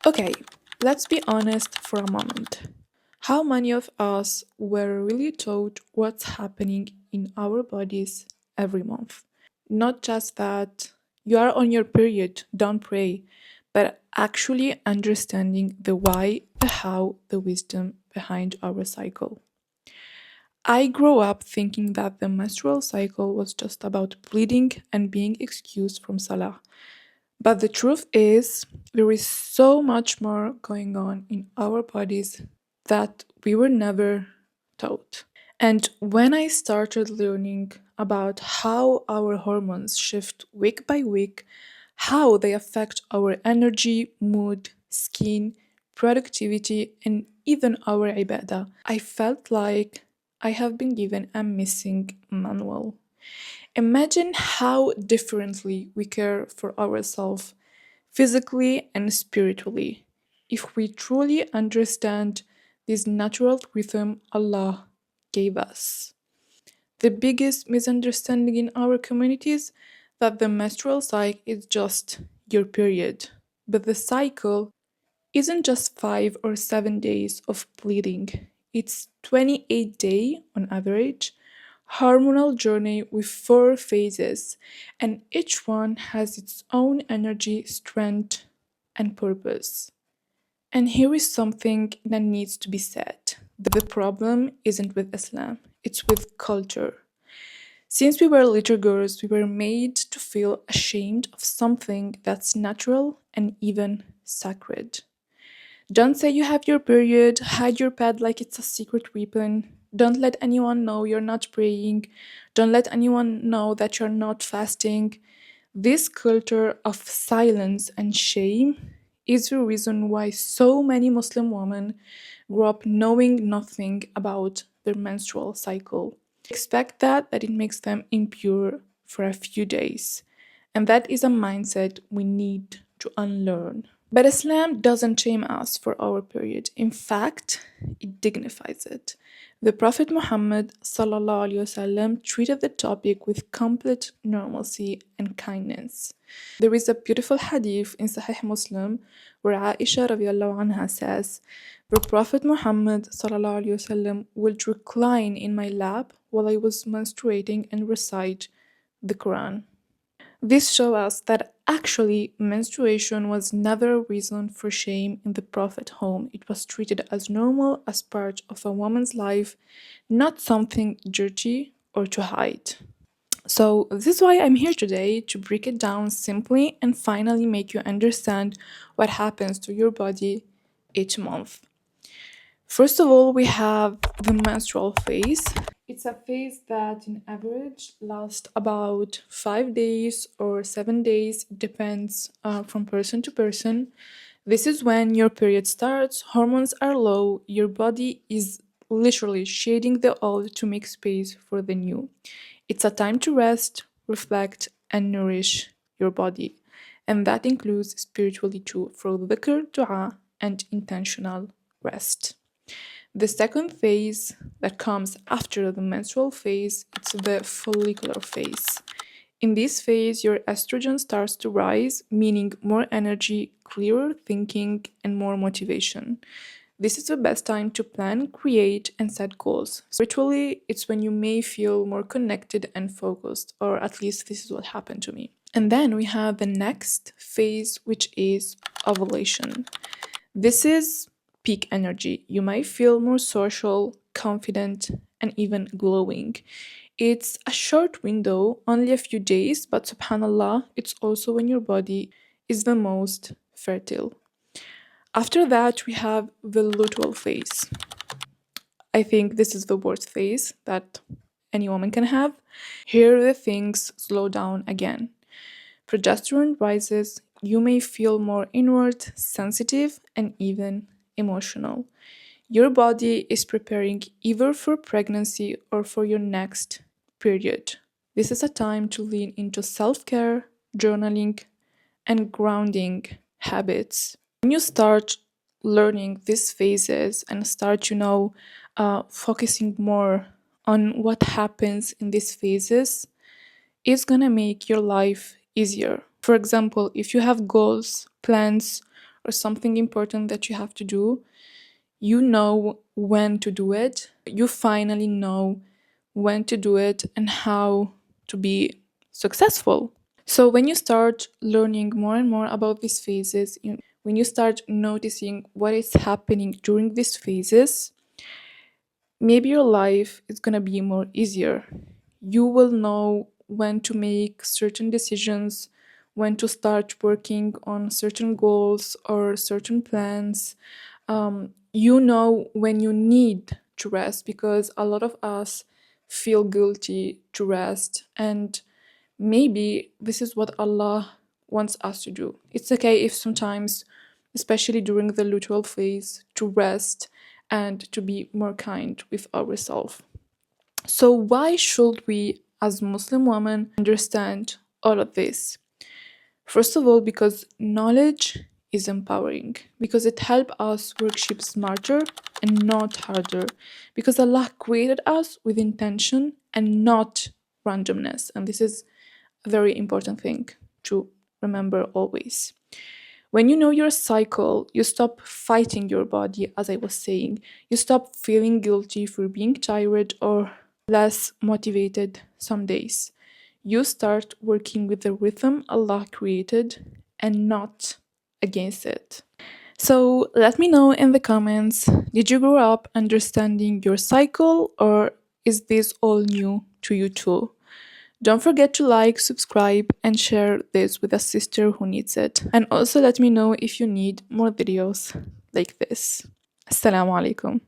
Okay, let's be honest for a moment. How many of us were really taught what's happening in our bodies every month? Not just that you are on your period, don't pray, but actually understanding the why, the how, the wisdom behind our cycle. I grew up thinking that the menstrual cycle was just about bleeding and being excused from Salah. But the truth is, there is so much more going on in our bodies that we were never taught. And when I started learning about how our hormones shift week by week, how they affect our energy, mood, skin, productivity, and even our ibadah, I felt like I have been given a missing manual. Imagine how differently we care for ourselves physically and spiritually if we truly understand this natural rhythm Allah gave us. The biggest misunderstanding in our communities that the menstrual cycle is just your period, but the cycle isn't just 5 or 7 days of bleeding. It's 28 day on average hormonal journey with 4 phases, and each one has its own energy, strength, and purpose. And here is something that needs to be said. The problem isn't with Islam, it's with culture. Since we were little girls, we were made to feel ashamed of something that's natural and even sacred. Don't say you have your period, hide your pad like it's a secret weapon. Don't let anyone know you're not praying. Don't let anyone know that you're not fasting. This culture of silence and shame is the reason why so many Muslim women grew up knowing nothing about their menstrual cycle. Expect that it makes them impure for a few days. And that is a mindset we need to unlearn. But Islam doesn't shame us for our period. In fact, it dignifies it. The Prophet Muhammad ﷺ treated the topic with complete normalcy and kindness. There is a beautiful hadith in Sahih Muslim where Aisha radiallahu anha says, the Prophet Muhammad ﷺ would recline in my lap while I was menstruating and recite the Quran. This shows us that actually menstruation was never a reason for shame in the Prophet home. It was treated as normal as part of a woman's life, not something dirty or to hide. So, this is why I'm here today to break it down simply and finally make you understand what happens to your body each month. First of all, we have the menstrual phase. It's a phase that, in average, lasts about 5 days or 7 days, depends from person to person. This is when your period starts, hormones are low, your body is literally shading the old to make space for the new. It's a time to rest, reflect, and nourish your body. And that includes spiritually too, for dhikr, dua, and intentional rest. The second phase that comes after the menstrual phase, it's the follicular phase. In this phase, your estrogen starts to rise, meaning more energy, clearer thinking, and more motivation. This is the best time to plan, create, and set goals. Spiritually, it's when you may feel more connected and focused, or at least this is what happened to me. And then we have the next phase, which is ovulation. This is peak energy. You might feel more social, confident, and even glowing. It's a short window, only a few days, but subhanAllah, it's also when your body is the most fertile. After that, we have the luteal phase. I think this is the worst phase that any woman can have. Here, the things slow down again. Progesterone rises, you may feel more inward, sensitive, and even emotional. Your body is preparing either for pregnancy or for your next period. This is a time to lean into self care, journaling, and grounding habits. When you start learning these phases and start, focusing more on what happens in these phases, it's gonna make your life easier. For example, if you have goals, plans, or something important that you have to do, you know when to do it. You finally know when to do it and how to be successful. So, when you start learning more and more about these phases, when you start noticing what is happening during these phases, maybe your life is going to be more easier. You will know when to make certain decisions, when to start working on certain goals or certain plans. You know when you need to rest, because a lot of us feel guilty to rest, and maybe this is what Allah wants us to do. It's okay if sometimes, especially during the luteal phase, to rest and to be more kind with ourselves. So, why should we, as Muslim women, understand all of this? First of all, because knowledge is empowering, because it helps us worship smarter and not harder, because Allah created us with intention and not randomness. And this is a very important thing to remember always. When you know your cycle, you stop fighting your body, as I was saying. You stop feeling guilty for being tired or less motivated some days. You start working with the rhythm Allah created and not against it. So let me know in the comments, did you grow up understanding your cycle, or is this all new to you too? Don't forget to like, subscribe, and share this with a sister who needs it. And also let me know if you need more videos like this. Assalamu alaikum.